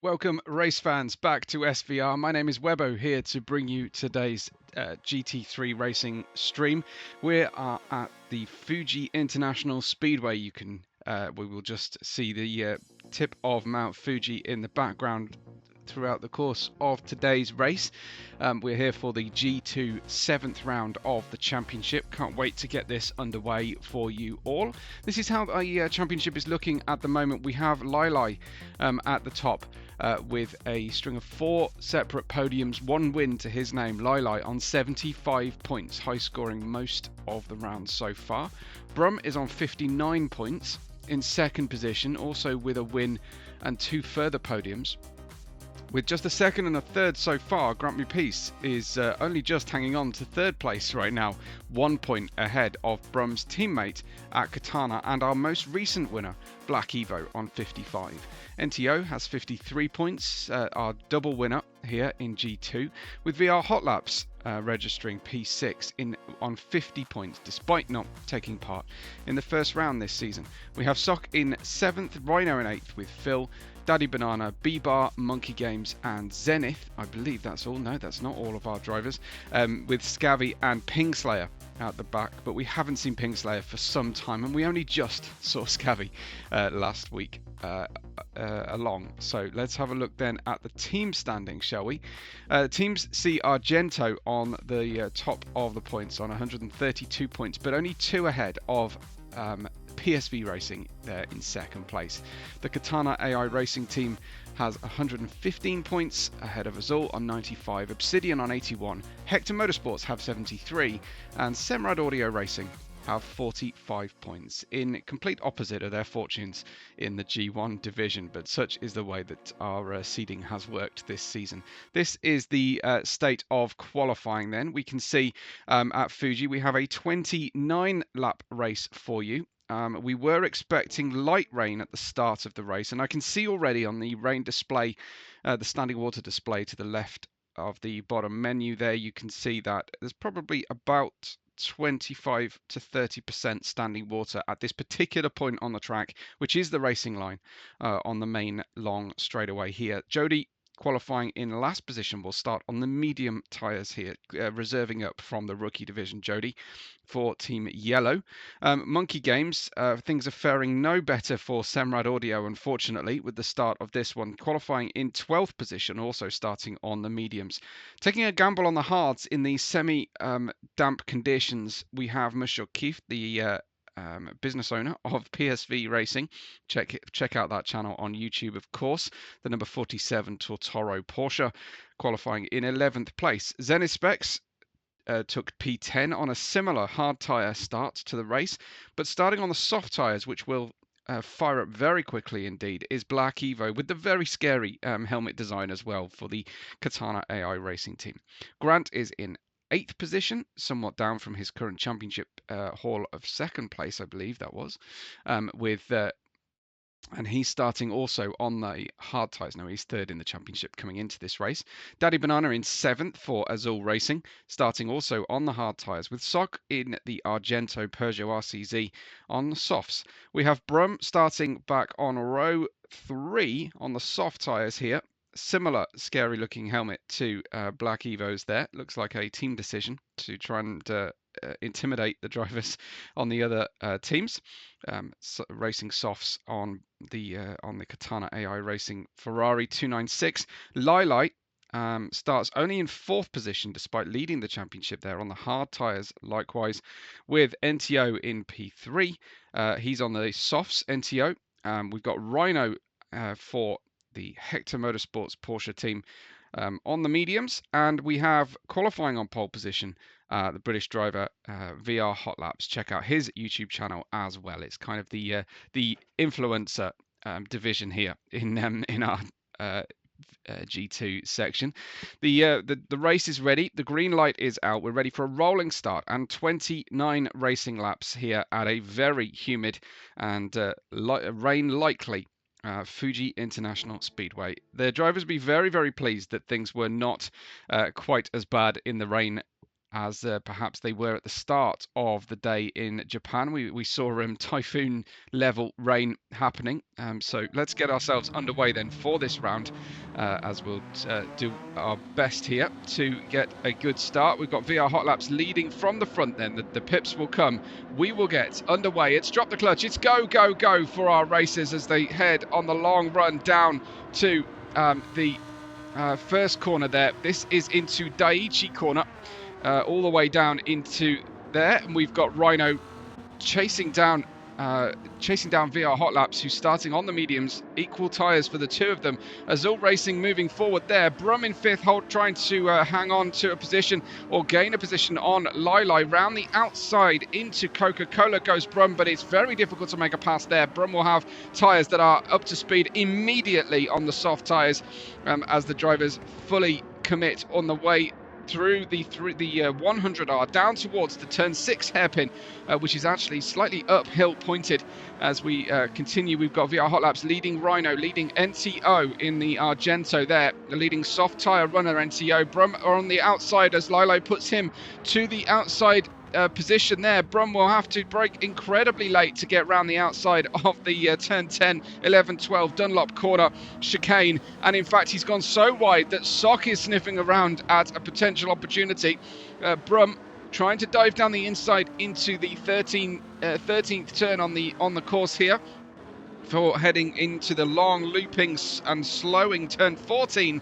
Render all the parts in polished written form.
Welcome, race fans, back to SVR. My name is Webbo, here to bring you today's GT3 racing stream. We are at the Fuji International Speedway. We will just see the tip of Mount Fuji in the background throughout the course of today's race. We're here for the G2 7th round of the championship. Can't wait to get this underway for you all. This is how the championship is looking at the moment. We have Lili at the top with a string of 4 separate podiums, 1 win to his name. Lili on 75 points, high scoring most of the rounds so far. Brum is on 59 points in second position, also with a win and 2 further podiums. With just a second and a third so far, Grant Peace is only just hanging on to third place right now, 1 point ahead of Brum's teammate at Katana and our most recent winner, Black Evo, on 55. NTO has 53 points, our double winner here in G2, with VR Hot Laps registering P6 on 50 points, despite not taking part in the first round this season. We have Sock in 7th, Rhino in 8th, with Phil, Daddy Banana, B-Bar, Monkey Games, and Zenith. I believe that's all. No, that's not all of our drivers. With Scavvy and Pingslayer at the back, but we haven't seen Pingslayer for some time, and we only just saw Scavvy last week along. So let's have a look then at the team standing, shall we? Teams see Argento on the top of the points on 132 points, but only 2 ahead of PSV Racing there in second place. The Katana AI Racing team has 115 points ahead of Azul on 95, Obsidian on 81, Hector Motorsports have 73, and Semrad Audio Racing have 45 points, in complete opposite of their fortunes in the G1 division, but such is the way that our seeding has worked this season. This is the state of qualifying then. We can see at Fuji we have a 29 lap race for you. We were expecting light rain at the start of the race, and I can see already on the rain display, the standing water display to the left of the bottom menu there, you can see that there's probably about 25 to 30% standing water at this particular point on the track, which is the racing line on the main long straightaway here. Jody, qualifying in last position, will start on the medium tyres here, reserving up from the rookie division. Jody for Team Yellow. Monkey Games, things are faring no better for Semrad Audio, unfortunately, with the start of this one, qualifying in 12th position, also starting on the mediums. Taking a gamble on the hards in the semi-damp conditions, we have Mushuk Keith, the business owner of PSV Racing. Check out that channel on YouTube, of course. The number 47 Tortoro Porsche, qualifying in 11th place. ZennithSpecs took P10 on a similar hard tyre start to the race, but starting on the soft tyres, which will fire up very quickly indeed, is Black Evo, with the very scary helmet design as well for the Katana AI Racing team. Grant is in 8th position, somewhat down from his current championship haul of 2nd place, I believe that was, and he's starting also on the hard tyres. Now he's 3rd in the championship coming into this race. Daddy Banana in 7th for Azul Racing, starting also on the hard tyres, with Sock in the Argento Peugeot RCZ on the softs. We have Brum starting back on row 3 on the soft tyres here. Similar scary looking helmet to Black Evo's there. Looks like a team decision to try and intimidate the drivers on the other teams. Racing softs on the Katana AI Racing Ferrari 296. Lili starts only in 4th position despite leading the championship there on the hard tyres, likewise with NTO in P3. He's on the softs, NTO. We've got Rhino for the Hector Motorsports Porsche team on the mediums, and we have qualifying on pole position the British driver VR Hot Laps. Check out his YouTube channel as well. It's kind of the influencer division here in our G2 section. The race is ready. The green light is out. We're ready for a rolling start and 29 racing laps here at a very humid and rain likely Fuji International Speedway. The drivers will be very, very pleased that things were not quite as bad in the rain as perhaps they were at the start of the day in Japan. We saw typhoon level rain happening. So let's get ourselves underway then for this round, as we'll do our best here to get a good start. We've got VR Hot Laps leading from the front then. The pips will come. We will get underway. It's drop the clutch. It's go, go, go for our racers as they head on the long run down to the first corner there. This is into Daiichi corner. All the way down into there, and we've got Rhino chasing down VR Hot Laps, who's starting on the mediums. Equal tyres for the two of them. Azul Racing moving forward there. Brum in fifth hold, trying to hang on to a position or gain a position on Lili. Round the outside into Coca-Cola goes Brum, but it's very difficult to make a pass there. Brum will have tyres that are up to speed immediately on the soft tyres as the drivers fully commit on the way through the 100R down towards the turn 6 hairpin, which is actually slightly uphill pointed as we continue. We've got VR Hot Laps leading Rhino, leading NTO in the Argento there, the leading soft tyre runner NTO. Brum are on the outside as Lilo puts him to the outside position there. Brum will have to brake incredibly late to get round the outside of the turn 10, 11, 12 Dunlop corner chicane, and in fact he's gone so wide that Sock is sniffing around at a potential opportunity. Brum trying to dive down the inside into the 13th turn on the course here for heading into the long looping and slowing turn 14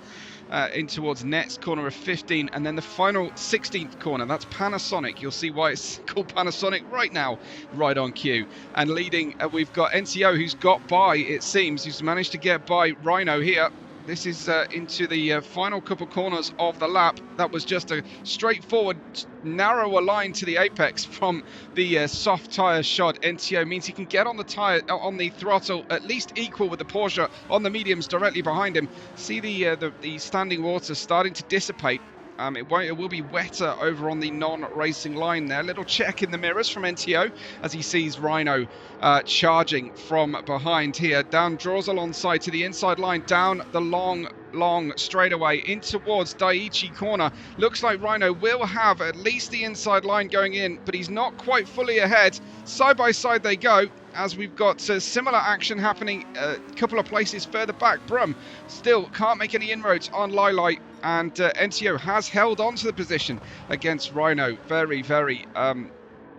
in towards next corner of 15, and then the final 16th corner. That's Panasonic. You'll see why it's called Panasonic right now, right on cue. And leading, we've got NTO, who's got by, it seems, who's managed to get by Rhino here. This is into the final couple corners of the lap. That was just a straightforward, narrower line to the apex from the soft tyre shod NTO. Means he can get on the tyre, on the throttle, at least equal with the Porsche on the mediums directly behind him. See the standing water starting to dissipate. It will be wetter over on the non-racing line there. Little check in the mirrors from NTO as he sees Rhino charging from behind here. Down, draws alongside to the inside line, down the long straightaway in towards Daiichi corner. Looks like Rhino will have at least the inside line going in, but he's not quite fully ahead. Side by side they go, as we've got similar action happening a couple of places further back. Brum still can't make any inroads on Lili, and NTO has held on to the position against Rhino. Very, very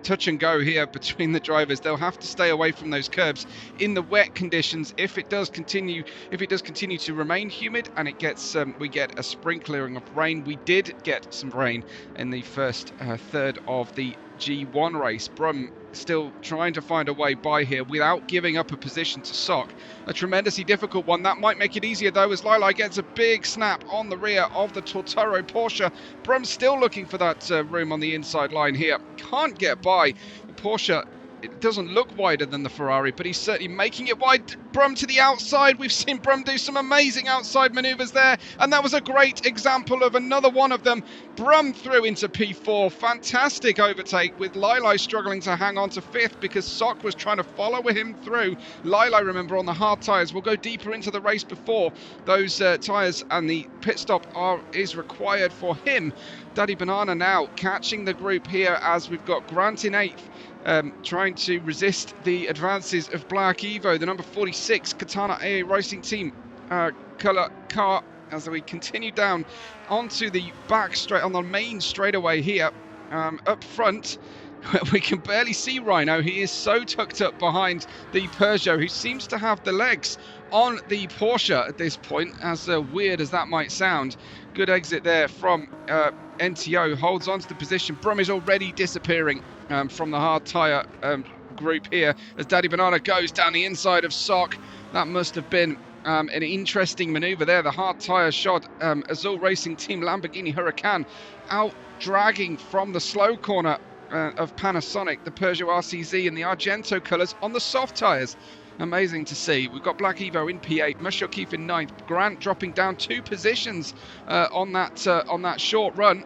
touch and go here between the drivers. They'll have to stay away from those curbs in the wet conditions if it does continue to remain humid and it gets we get a sprinkling of rain. We did get some rain in the first third of the G1 race. Brum still trying to find a way by here without giving up a position to Sock. A tremendously difficult one. That might make it easier though, as Lili gets a big snap on the rear of the Tortoro Porsche. Brum still looking for that room on the inside line here. Can't get by. The Porsche, it doesn't look wider than the Ferrari, but he's certainly making it wide. Brum to the outside. We've seen Brum do some amazing outside maneuvers there, and that was a great example of another one of them. Brum through into P4. Fantastic overtake, with Lili struggling to hang on to fifth because Sock was trying to follow him through. Lili, remember, on the hard tyres, will go deeper into the race before those tyres, and the pit stop is required for him. Daddy Banana now catching the group here as we've got Grant in 8th. Trying to resist the advances of Black Evo, the number 46 Katana AA Racing Team colour car, as we continue down onto the back straight on the main straightaway here. Up front, we can barely see Rhino. He is so tucked up behind the Peugeot, who seems to have the legs on the Porsche at this point, as weird as that might sound. Good exit there from NTO, holds on to the position. Brum is already disappearing from the hard tyre group here as Daddy Banana goes down the inside of Sock. That must have been an interesting manoeuvre there. The hard tyre shod Azul Racing Team Lamborghini Huracan out dragging from the slow corner of Panasonic, the Peugeot RCZ in the Argento colours on the soft tyres. Amazing to see. We've got Black Evo in P8, Mush O'Keefe in 9th, Grant dropping down 2 positions on that short run.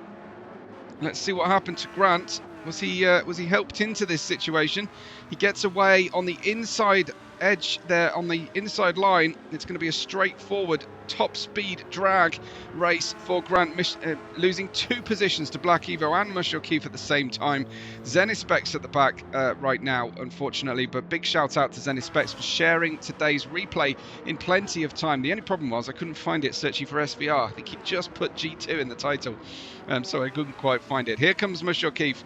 Let's see what happened to Grant. Was he helped into this situation? He gets away on the inside edge there on the inside line. It's going to be a straightforward top speed drag race for Grant, losing 2 positions to Black Evo and Mush O'Keefe at the same time. ZennithSpecs at the back right now, unfortunately, but big shout out to ZennithSpecs for sharing today's replay in plenty of time. The only problem was I couldn't find it searching for SVR. I think he just put G2 in the title, so I couldn't quite find it. Here comes Mush O'Keefe.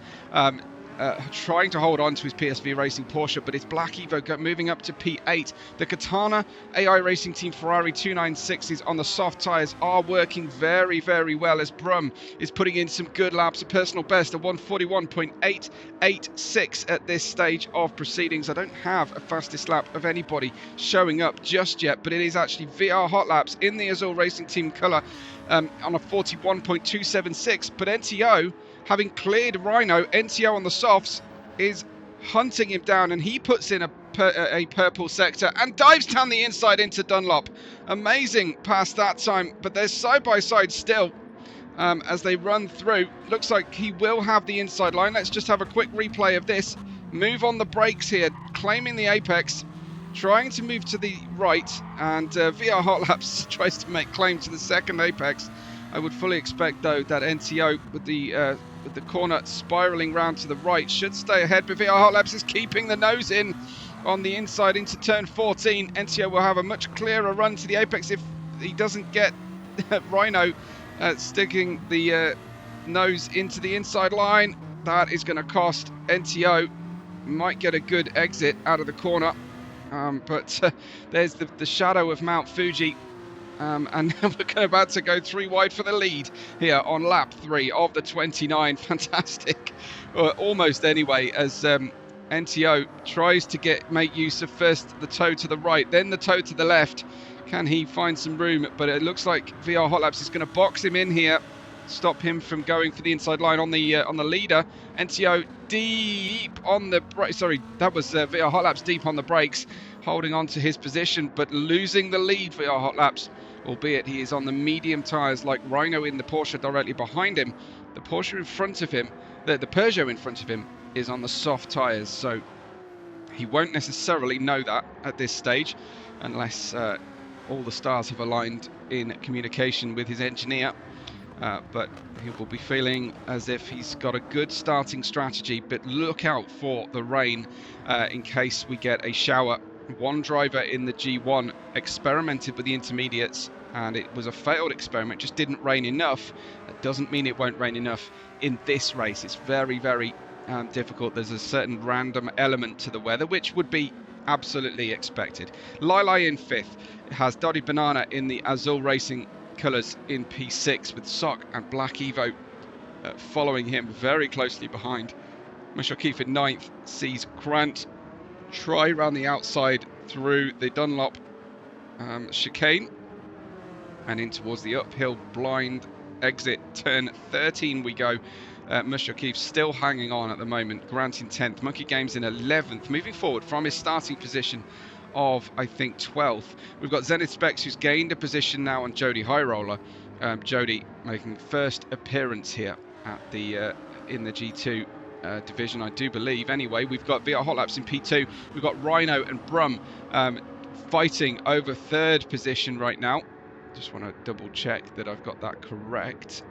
Trying to hold on to his PSV Racing Porsche, but it's Black Evo moving up to P8. The Katana AI Racing Team Ferrari 296s on the soft tyres are working very, very well as Brum is putting in some good laps. A personal best of 141.886 at this stage of proceedings. I don't have a fastest lap of anybody showing up just yet, but it is actually VR Hot Laps in the Azul Racing Team colour on a 41.276, but NTO, having cleared Rhino, NTO on the softs is hunting him down, and he puts in a purple sector and dives down the inside into Dunlop. Amazing past that time, but they're side by side still as they run through. Looks like he will have the inside line. Let's just have a quick replay of this. Move on the brakes here, claiming the apex, trying to move to the right, and VR Hot Laps tries to make claim to the second apex. I would fully expect, though, that NTO with the corner spiralling round to the right should stay ahead, but VR Hot Laps is keeping the nose in on the inside into turn 14. NTO will have a much clearer run to the apex if he doesn't get Rhino sticking the nose into the inside line. That is going to cost NTO. Might get a good exit out of the corner, but there's the shadow of Mount Fuji. And we're about to go 3 wide for the lead here on lap 3 of the 29. Fantastic, almost anyway, as NTO tries to make use of first the toe to the right, then the toe to the left. Can he find some room? But it looks like VR Hot Laps is going to box him in here, stop him from going for the inside line on the leader. NTO deep on the brakes. Sorry, that was VR Hot Laps deep on the brakes, holding on to his position, but losing the lead. VR Hot Laps, albeit he is on the medium tyres like Rhino in the Porsche directly behind him. The Porsche in front of him, the Peugeot in front of him, is on the soft tyres, so he won't necessarily know that at this stage unless all the stars have aligned in communication with his engineer. But he will be feeling as if he's got a good starting strategy, but look out for the rain in case we get a shower. One driver in the G1 experimented with the intermediates, and it was a failed experiment, just didn't rain enough. That doesn't mean it won't rain enough in this race. It's very, very difficult. There's a certain random element to the weather, which would be absolutely expected. Lili in 5th, it has Dotty Banana in the Azul Racing colours in P6, with Sock and Black Evo following him very closely behind. Mush O'Keefe in 9th sees Grant try around the outside through the Dunlop chicane and in towards the uphill blind exit. Turn 13 we go. Mush O'Keefe still hanging on at the moment. Grant in 10th, Monkey Games in 11th, moving forward from his starting position of, I think, 12th. We've got ZennithSpecs, who's gained a position now on Jody High Roller. Jody making first appearance here at the in the G2 division, I do believe. Anyway, we've got VR Hot Laps in P2. We've got Rhino and Brum fighting over 3rd position right now. Just want to double check that I've got that correct.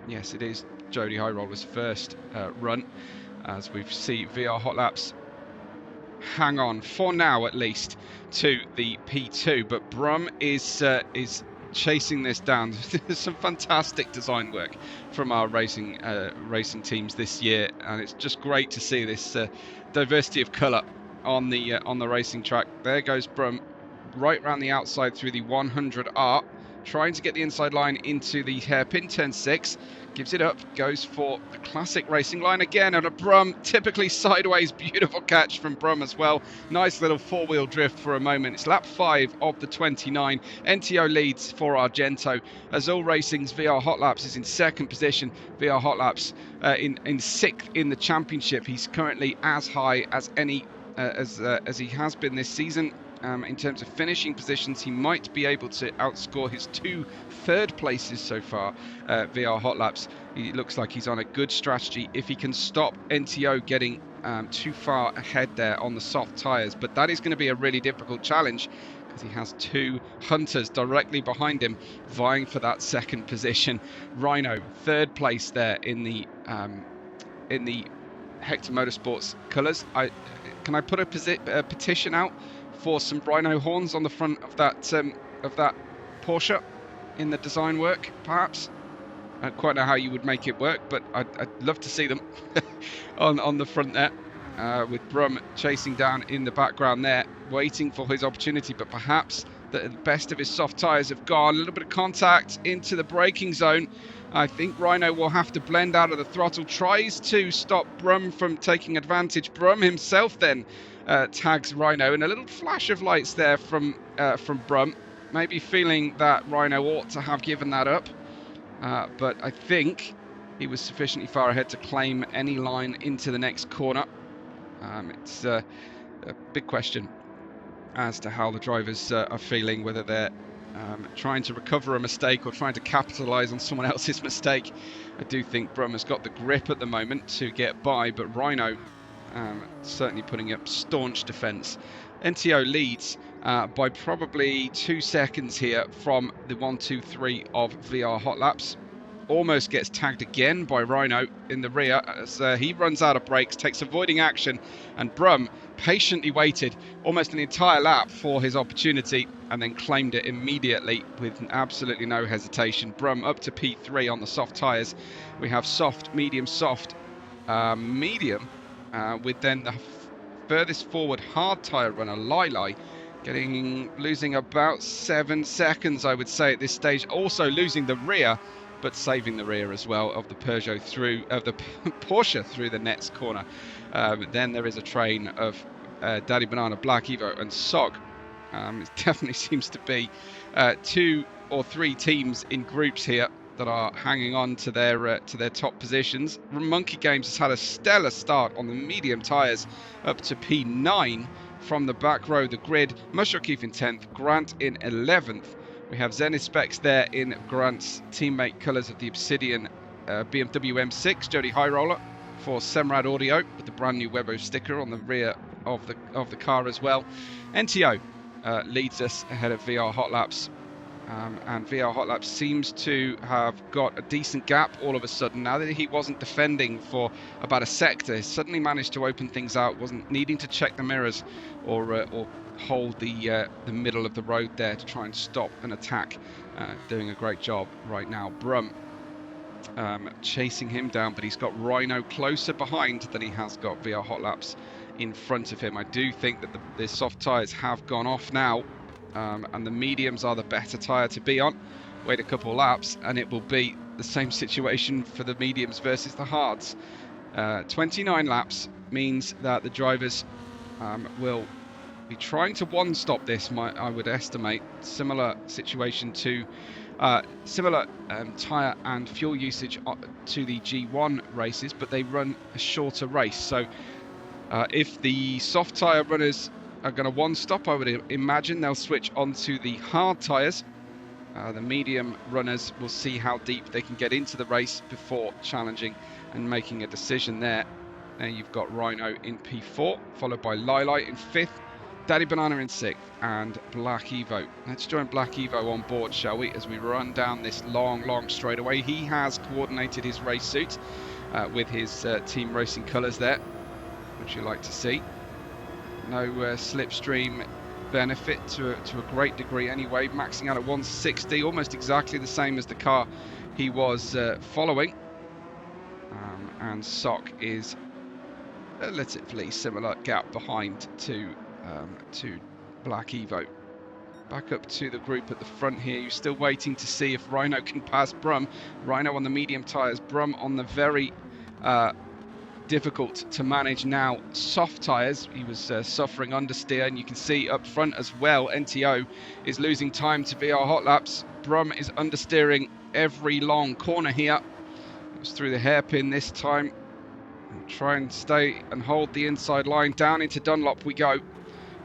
Yes, it is Jody High Roller's first run, as we see VR Hot Laps hang on for now at least to the P2, but Brum is chasing this down. There's some fantastic design work from our racing teams this year, and it's just great to see this diversity of colour on the racing track. There goes Brum right round the outside through the 100R, trying to get the inside line into the hairpin. Turn 6, gives it up, goes for the classic racing line again, and a Brum typically sideways. Beautiful catch from Brum as well. Nice little 4-wheel drift for a moment. It's lap 5 of the 29. NTO leads for Argento. Azul Racing's VR Hot Laps is in 2nd position. VR Hot Laps in 6th in the championship. He's currently as high as any as he has been this season. in terms of finishing positions, he might be able to outscore his 2 third places so far, VR Hot Laps. It looks like he's on a good strategy if he can stop NTO getting too far ahead there on the soft tyres. But that is going to be a really difficult challenge because he has 2 hunters directly behind him vying for that second position. Rhino, third place there in the Hector Motorsports colours. Can I put a petition out for some Rhino horns on the front of that Porsche in the design work, perhaps? I don't quite know how you would make it work, but I'd love to see them on the front there, with Brum chasing down in the background there, waiting for his opportunity. But perhaps the best of his soft tyres have gone. A little bit of contact into the braking zone. I think Rhino will have to blend out of the throttle, tries to stop Brum from taking advantage. Brum himself then tags Rhino, and a little flash of lights there from Brum, maybe feeling that Rhino ought to have given that up. But I think he was sufficiently far ahead to claim any line into the next corner. It's a big question as to how the drivers are feeling, whether they're trying to recover a mistake or trying to capitalise on someone else's mistake. I do think Brum has got the grip at the moment to get by, but Rhino certainly putting up staunch defence. NTO leads by probably 2 seconds here from the 1, 2, 3 of VR Hot Laps. Almost gets tagged again by Rhino in the rear as he runs out of brakes, takes avoiding action, and Brum patiently waited almost an entire lap for his opportunity and then claimed it immediately with absolutely no hesitation. Brum up to P3 on the soft tyres. We have soft, medium, soft, medium, with then the furthest forward hard tyre runner, Lili, losing about 7 seconds, I would say, at this stage. Also losing the rear, but saving the rear as well of the Porsche through the next corner. Then there is a train of Daddy Banana, Black Evo, and Sog. It definitely seems to be 2 or 3 teams in groups here that are hanging on to their top positions. Monkey Games has had a stellar start on the medium tyres, up to P9 from the back row of the grid. Mushrokeef in 10th, Grant in 11th. We have ZennithSpecs there in Grant's teammate colours of the Obsidian BMW M6, Jody High Roller for Semrad Audio with the brand new Webo sticker on the rear of the car as well. NTO leads us ahead of VR Hot Laps, and VR Hot Laps seems to have got a decent gap all of a sudden. Now that he wasn't defending for about a sector, he suddenly managed to open things out, wasn't needing to check the mirrors or hold the middle of the road there to try and stop an attack. Doing a great job right now. Brum chasing him down, but he's got Rhino closer behind than he has got VR Hot Laps in front of him. I do think that the soft tyres have gone off now, and the mediums are the better tyre to be on. Wait a couple laps and it will be the same situation for the mediums versus the hards. 29 laps means that the drivers will be trying to one-stop this, I would estimate. Similar situation to similar tyre and fuel usage to the G1 races, but they run a shorter race. So if the soft tyre runners are going to one-stop, I would imagine they'll switch onto the hard tyres. The medium runners will see how deep they can get into the race before challenging and making a decision there. There you've got Rhino in P4, followed by Lili in 5th, Daddy Banana in 6th, and Black Evo. Let's join Black Evo on board, shall we, as we run down this long straightaway. He has coordinated his race suit with his team racing colours there, which you like to see. No slipstream benefit to a great degree anyway, maxing out at 160, almost exactly the same as the car he was following. And Sock is a relatively similar gap behind to Black Evo. Back up to the group at the front here. You're still waiting to see if Rhino can pass Brum. Rhino on the medium tyres, Brum on the very difficult to manage now soft tyres. He was suffering understeer, and you can see up front as well NTO is losing time to VR Hot Laps. Brum is understeering every long corner here. It was through the hairpin this time. Try and stay and hold the inside line. Down into Dunlop we go.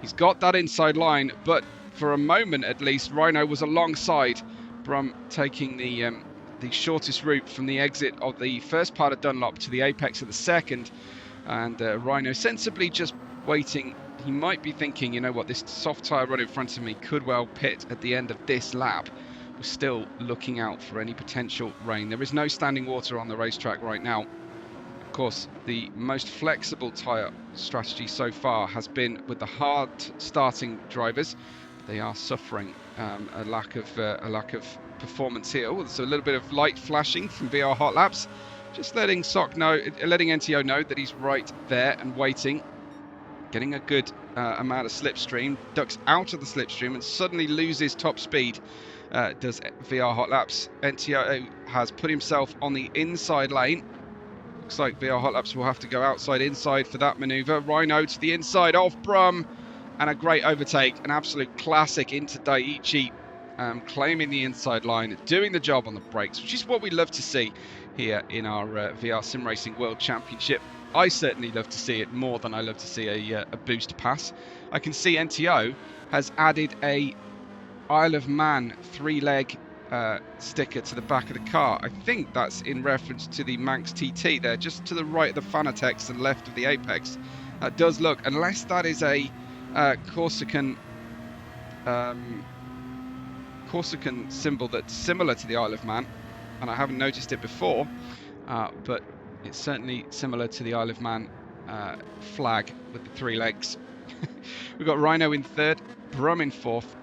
He's got that inside line, but for a moment at least, Rhino was alongside Brum, taking the shortest route from the exit of the first part of Dunlop to the apex of the second, and Rhino sensibly just waiting. He might be thinking, you know what, this soft tyre run in front of me could well pit at the end of this lap. We're still looking out for any potential rain. There is no standing water on the racetrack right now. Of course, the most flexible tyre strategy so far has been with the hard starting drivers. They are suffering a lack of performance here. Oh, there's a little bit of light flashing from VR Hot Laps, just letting NTO know that he's right there and waiting, getting a good amount of slipstream, ducks out of the slipstream and suddenly loses top speed. Does VR Hot Laps. NTO has put himself on the inside lane. Looks like VR Hot Laps will have to go outside-inside for that manoeuvre. Rhino to the inside of Brum, and a great overtake, an absolute classic into Daiichi, claiming the inside line, doing the job on the brakes, which is what we love to see here in our VR Sim Racing World Championship. I certainly love to see it more than I love to see a boost pass. I can see NTO has added a Isle of Man 3-leg sticker to the back of the car. I think that's in reference to the Manx TT there, just to the right of the Fanatex and left of the apex. That does look, unless that is a Corsican symbol that's similar to the Isle of Man, and I haven't noticed it before, but it's certainly similar to the Isle of Man flag with the 3 legs. We've got Rhino in 3rd, Brum in 4th,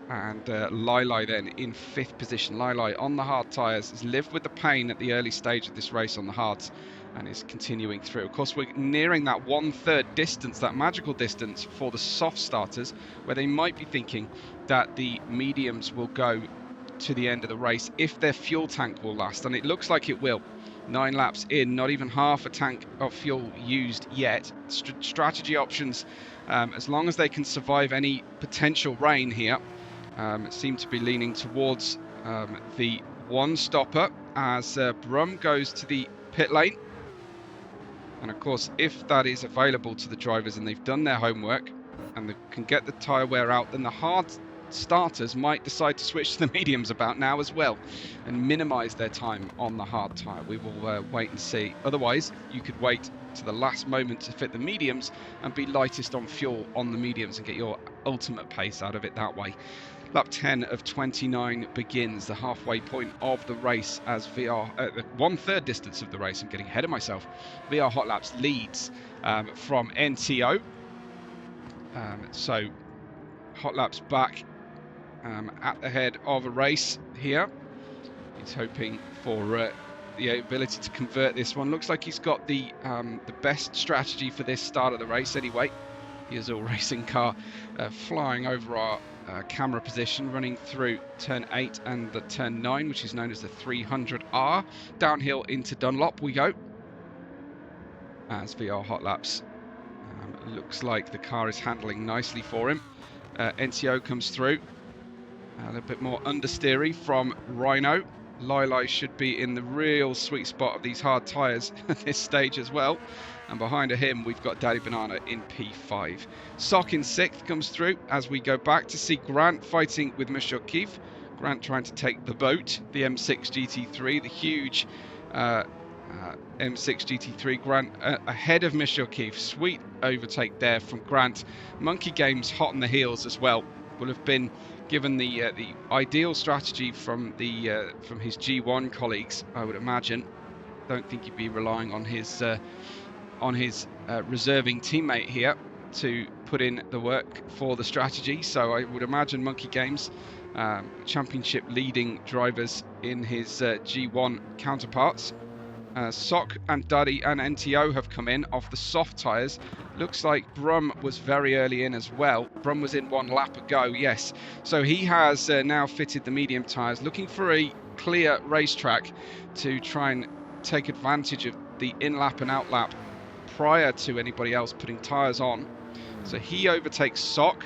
and Lili then in 5th position. Lili on the hard tyres has lived with the pain at the early stage of this race on the hards and is continuing through. Of course, we're nearing that 1/3 distance, that magical distance for the soft starters, where they might be thinking that the mediums will go to the end of the race if their fuel tank will last, and it looks like it will. 9 laps in, not even half a tank of fuel used yet. Strategy options, as long as they can survive any potential rain here, seem to be leaning towards the one stopper as Brum goes to the pit lane. And of course, if that is available to the drivers and they've done their homework and they can get the tyre wear out, then the hard starters might decide to switch to the mediums about now as well and minimise their time on the hard tyre. We will wait and see. Otherwise, you could wait to the last moment to fit the mediums and be lightest on fuel on the mediums and get your ultimate pace out of it that way. Lap 10 of 29 begins, the halfway point of the race, as VR, the 1/3 distance of the race, I'm getting ahead of myself. VR Hot Laps leads from NTO. So Hot Laps back at the head of a race here. He's hoping for the ability to convert this one. Looks like he's got the best strategy for this start of the race anyway. Here's All Racing Car flying over our camera position, running through turn 8 and the turn 9, which is known as the 300R. Downhill into Dunlop we go, as VR Hot Laps looks like the car is handling nicely for him. NTO comes through, a little bit more understeery from Rhino. Lili should be in the real sweet spot of these hard tyres at this stage as well. And behind him, we've got Daddy Banana in P5. Sock in 6th comes through as we go back to see Grant fighting with Monsieur Keefe. Grant trying to take the boat, the M6 GT3, the huge M6 GT3. Grant ahead of Monsieur Keefe. Sweet overtake there from Grant. Monkey Games hot on the heels as well. Will have been given the ideal strategy from his G1 colleagues, I would imagine. Don't think he'd be relying on his reserving teammate here to put in the work for the strategy. So I would imagine Monkey Games, championship leading drivers in his G1 counterparts. Sock and Daddy and NTO have come in off the soft tyres. Looks like Brum was very early in as well. Brum was in 1 lap ago, yes. So he has now fitted the medium tyres, looking for a clear racetrack to try and take advantage of the in-lap and out-lap prior to anybody else putting tyres on. So he overtakes Sock.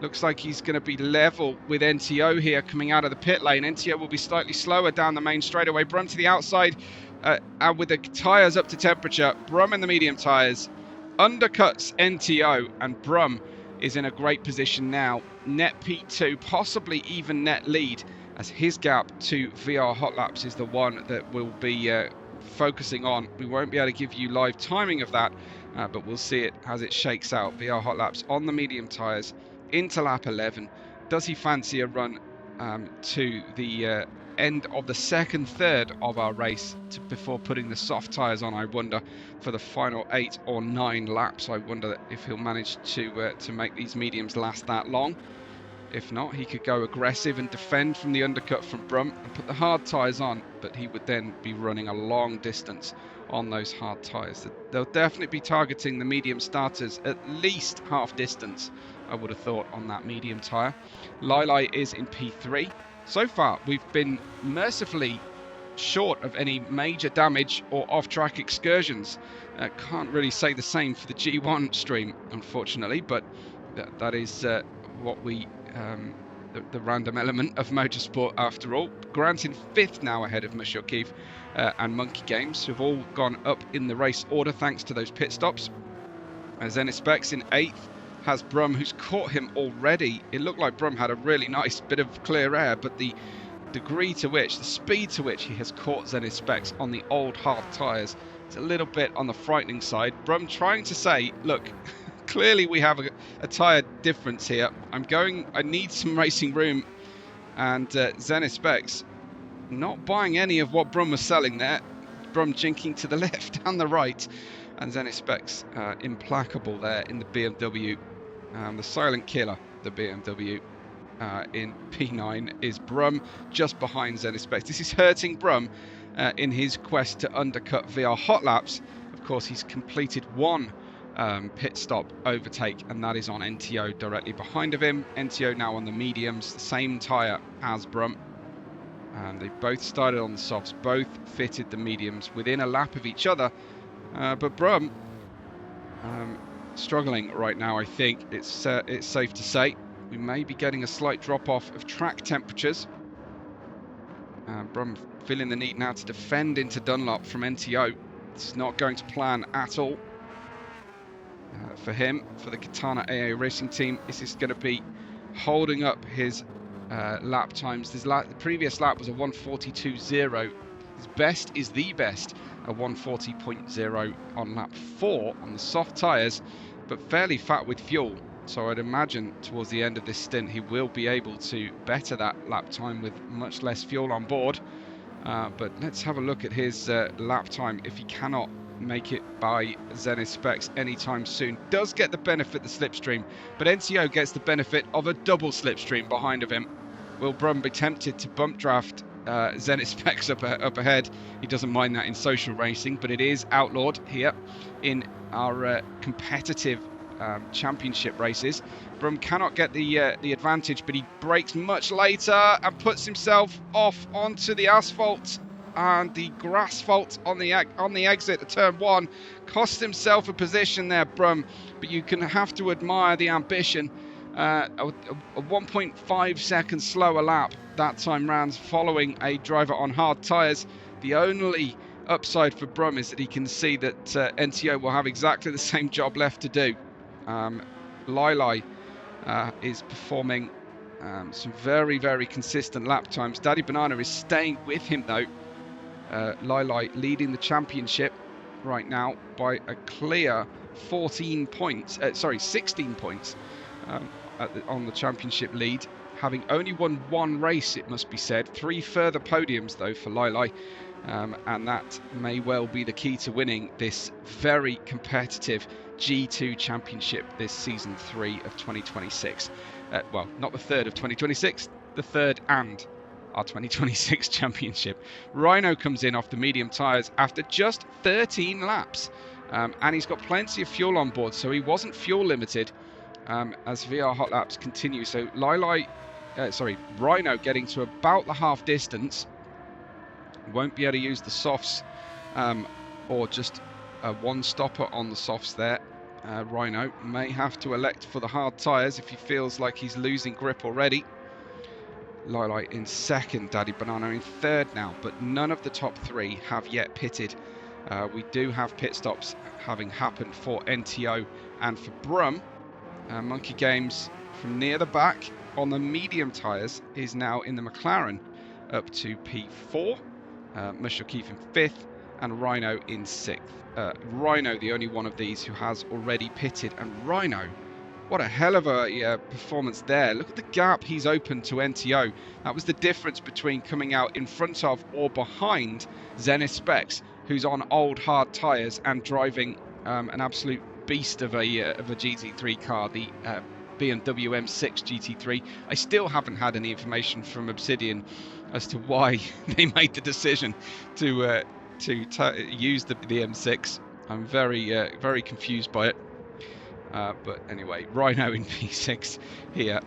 Looks like he's going to be level with NTO here coming out of the pit lane. NTO will be slightly slower down the main straightaway. Brum to the outside, and with the tyres up to temperature, Brum in the medium tyres undercuts NTO, and Brum is in a great position now. Net P2, possibly even net lead, as his gap to VR Hot Laps is the one that we'll be focusing on. We won't be able to give you live timing of that, but we'll see it as it shakes out. VR Hot Laps on the medium tyres into lap 11. Does he fancy a run to the end of the second third of our race before putting the soft tyres on? I wonder, for the final 8 or 9 laps. I wonder if he'll manage to make these mediums last that long. If not, he could go aggressive and defend from the undercut from Brum and put the hard tyres on, but he would then be running a long distance on those hard tyres. They'll definitely be targeting the medium starters at least half distance, I would have thought, on that medium tyre. Lili is in P3. So far, we've been mercifully short of any major damage or off-track excursions. Can't really say the same for the G1 stream, unfortunately, but that is what we the random element of motorsport after all. Grant in 5th now ahead of Mashokif and Monkey Games, who've all gone up in the race order thanks to those pit stops. ZennithSpecs in 8th has Brum, who's caught him already. It looked like Brum had a really nice bit of clear air, but the degree to which, the speed to which he has caught ZennithSpecs on the old hard tyres, it's a little bit on the frightening side. Brum trying to say, look, clearly we have a tyre difference here. I need some racing room, and ZennithSpecs not buying any of what Brum was selling there. Brum jinking to the left and the right, and ZennithSpecs implacable there in the BMW. The silent killer, the BMW. In P9 is Brum, just behind ZennithSpecs. This is hurting Brum in his quest to undercut VR Hot Laps. Of course, he's completed one pit stop overtake, and that is on NTO directly behind of him. NTO now on the mediums, the same tyre as Brum. They both started on the softs, both fitted the mediums within a lap of each other. But Brum struggling right now, I think it's safe to say. We may be getting a slight drop-off of track temperatures. Brum feeling the need now to defend into Dunlop from NTO. This is not going to plan at all for him, for the Katana AA Racing Team. This is going to be holding up his lap times. The previous lap was a 1:42.0. His best is the best, a 1:40.0 on lap 4 on the soft tyres, but fairly fat with fuel. So I'd imagine towards the end of this stint he will be able to better that lap time with much less fuel on board. But let's have a look at his lap time if he cannot make it by ZennithSpecs anytime soon. Does get the benefit of the slipstream, but NTO gets the benefit of a double slipstream behind of him. Will Brum be tempted to bump draft ZennithSpecs up ahead? He doesn't mind that in social racing, but it is outlawed here in our competitive championship races. Brum cannot get the advantage, but he brakes much later and puts himself off onto the asphalt, and the grass fault on the exit of turn 1 cost himself a position there, Brum. But you can have to admire the ambition. A 1.5 second slower lap that time round, following a driver on hard tyres. The only upside for Brum is that he can see that NTO will have exactly the same job left to do. Lili is performing some very, very consistent lap times. Daddy Banana is staying with him though. Lili leading the championship right now by a clear 16 points on the championship lead, having only won one race, it must be said. 3 further podiums though for Lili, and that may well be the key to winning this very competitive G2 championship this season 3 of 2026. Well, not the 3rd of 2026, the 3rd and our 2026 championship. Rhino comes in off the medium tyres after just 13 laps, and he's got plenty of fuel on board, so he wasn't fuel limited as VR Hot Laps continue. So Rhino getting to about the half distance, won't be able to use the softs or just one stopper on the softs there. Rhino may have to elect for the hard tyres if he feels like he's losing grip already. Lili in 2nd, Daddy Banana in 3rd now, but none of the top 3 have yet pitted. We do have pit stops having happened for NTO and for Brum. Monkey Games from near the back on the medium tyres is now in the McLaren up to P4. Mushel Keith in 5th and Rhino in 6th. Rhino, the only one of these who has already pitted, and Rhino, what a hell of a performance there. Look at the gap he's opened to NTO. That was the difference between coming out in front of or behind ZennithSpecs, who's on old hard tyres and driving an absolute beast of a GT3 car, the BMW M6 GT3. I still haven't had any information from Obsidian as to why they made the decision to use the M6. I'm very confused by it. But anyway, Rhino in P6 here.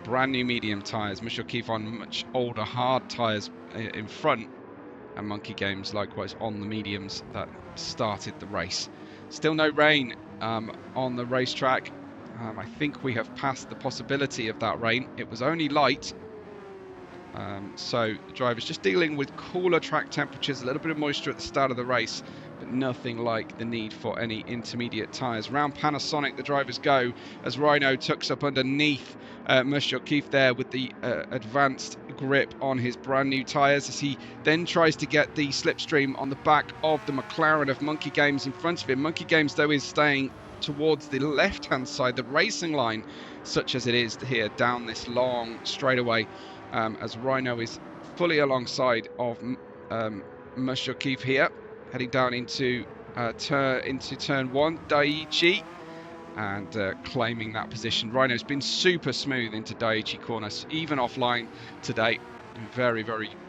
Brand new medium tyres. Mushel Keith on much older hard tyres in front. And Monkey Games likewise on the mediums that started the race. Still no rain on the racetrack. I think we have passed the possibility of that rain. It was only light. So the driver's just dealing with cooler track temperatures, a little bit of moisture at the start of the race, but nothing like the need for any intermediate tyres. Round Panasonic the drivers go as Rhino tucks up underneath Mushel Keith there with the advanced grip on his brand new tyres as he then tries to get the slipstream on the back of the McLaren of Monkey Games in front of him. Monkey Games though is staying towards the left hand side, the racing line such as it is here down this long straightaway. As Rhino is fully alongside of Mushel Keith here, heading down into turn 1, Daiichi, and claiming that position. Rhino's been super smooth into Daiichi corners, even offline today. Very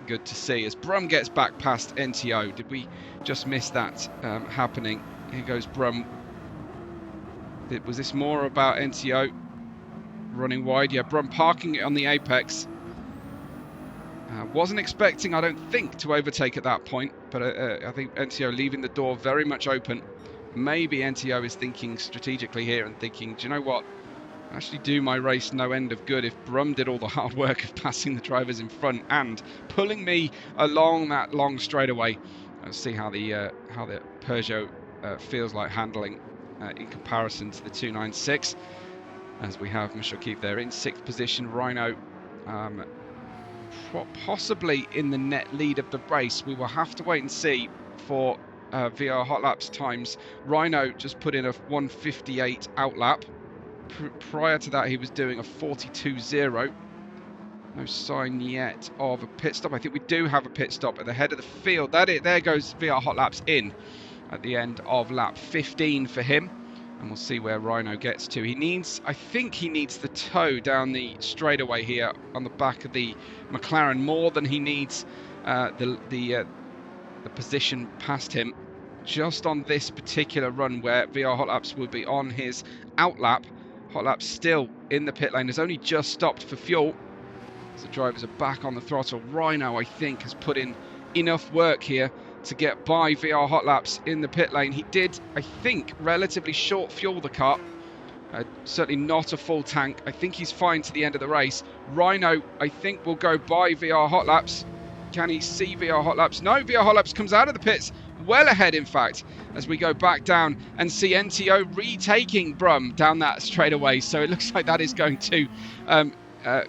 good to see as Brum gets back past NTO. Did we just miss that happening? Here goes Brum. Was this more about NTO running wide? Yeah, Brum parking it on the apex. Wasn't expecting, I don't think, to overtake at that point, but I think NTO leaving the door very much open. Maybe NTO is thinking strategically here and thinking, do you know what? Actually do my race no end of good if Brum did all the hard work of passing the drivers in front and pulling me along that long straightaway. Let's see how the Peugeot feels like handling in comparison to the 296. As we have Mushel Keith there in 6th position. Rhino possibly in the net lead of the race. We will have to wait and see for VR hot laps times. Rhino just put in a 1:58 outlap. Prior to that he was doing a 42.0. No sign yet of a pit stop. I think we do have a pit stop at the head of the field. There goes VR hot laps in at the end of lap 15 for him. And we'll see where Rhino gets to. I think he needs the toe down the straightaway here on the back of the McLaren more than he needs the position past him. Just on this particular run where VR hot laps will be on his outlap. Hot laps still in the pit lane. Has only just stopped for fuel. So the drivers are back on the throttle. Rhino, I think, has put in enough work here to get by VR hot laps in the pit lane. He did, I think, relatively short fuel the car. Certainly not a full tank. I think he's fine to the end of the race. Rhino, I think, will go by VR hot laps. Can he see VR hot laps? No, VR hot laps comes out of the pits. Well ahead, in fact, as we go back down and see NTO retaking Brum down that straightaway. So it looks like that is going to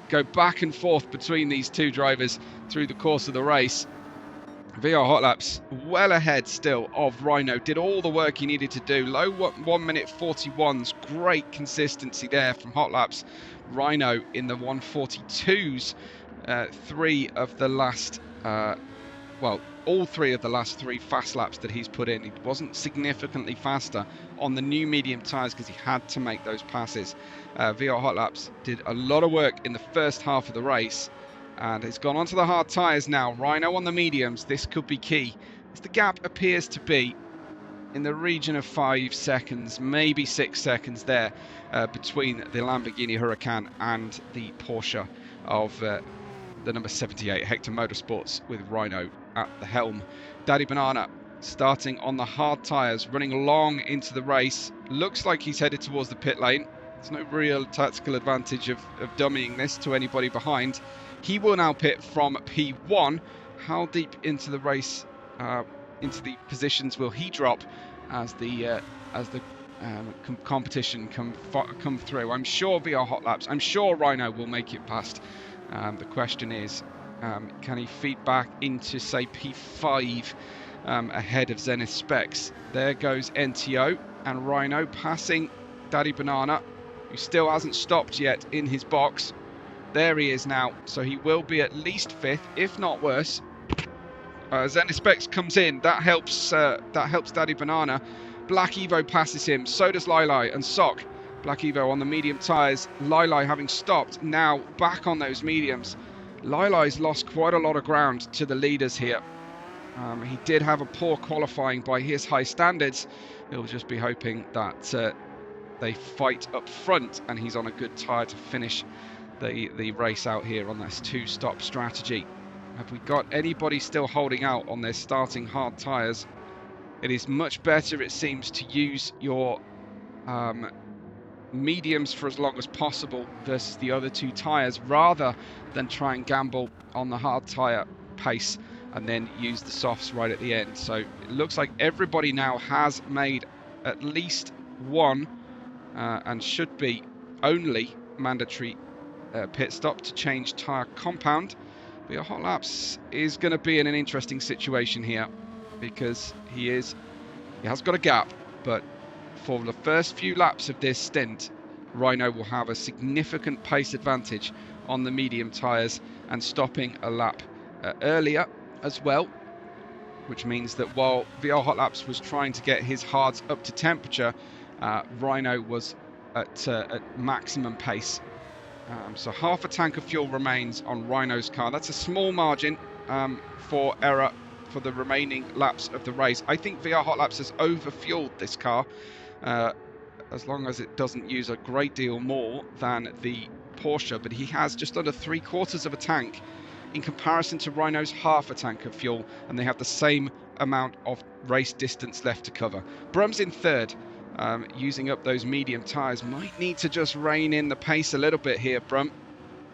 go back and forth between these two drivers through the course of the race. VR hot laps well ahead still of Rhino. Did all the work he needed to do. Low 1 minute 41s. Great consistency there from hot laps. Rhino in the 142s. All three of the last 3 fast laps that he's put in. He wasn't significantly faster on the new medium tyres because he had to make those passes. VR hot laps did a lot of work in the first half of the race. And it's gone onto the hard tyres now. Rhino on the mediums. This could be key. As the gap appears to be in the region of 5 seconds, maybe 6 seconds there between the Lamborghini Huracan and the Porsche of the number 78 Hector Motorsports with Rhino at the helm. Daddy Banana starting on the hard tyres, running long into the race. Looks like he's headed towards the pit lane. There's no real tactical advantage of dummying this to anybody behind. He will now pit from P1. How deep into the race, into the positions will he drop as the competition come through. I'm sure VR Hot Laps, I'm sure Rhino will make it past. The question is, can he feed back into, say, P5 ahead of ZennithSpecs? There goes NTO and Rhino passing Daddy Banana, who still hasn't stopped yet in his box. There he is now, so he will be at least 5th, if not worse. ZennithSpecs comes in, that helps Daddy Banana. Black Evo passes him, so does Lili and Sock. Black Evo on the medium tyres, Lili having stopped, now back on those mediums. Lili's lost quite a lot of ground to the leaders here. He did have a poor qualifying by his high standards. He'll just be hoping that they fight up front and he's on a good tyre to finish the race out here on this 2-stop strategy. Have we got anybody still holding out on their starting hard tyres? It is much better, it seems, to use your mediums for as long as possible versus the other 2 tyres, rather than try and gamble on the hard tyre pace and then use the softs right at the end. So it looks like everybody now has made at least one and should be only mandatory pit stop to change tyre compound. VR Hot Laps is going to be in an interesting situation here because he has got a gap, but for the first few laps of this stint, Rhino will have a significant pace advantage on the medium tyres and stopping a lap earlier as well, which means that while VR Hot Laps was trying to get his hards up to temperature, Rhino was at maximum pace. So half a tank of fuel remains on Rhino's car. That's a small margin for error for the remaining laps of the race. I think VR Hot Laps has overfueled this car, as long as it doesn't use a great deal more than the Porsche, but he has just under 3/4 of a tank in comparison to Rhino's half a tank of fuel, and they have the same amount of race distance left to cover. Brum's in 3rd. Using up those medium tyres. Might need to just rein in the pace a little bit here, Brum.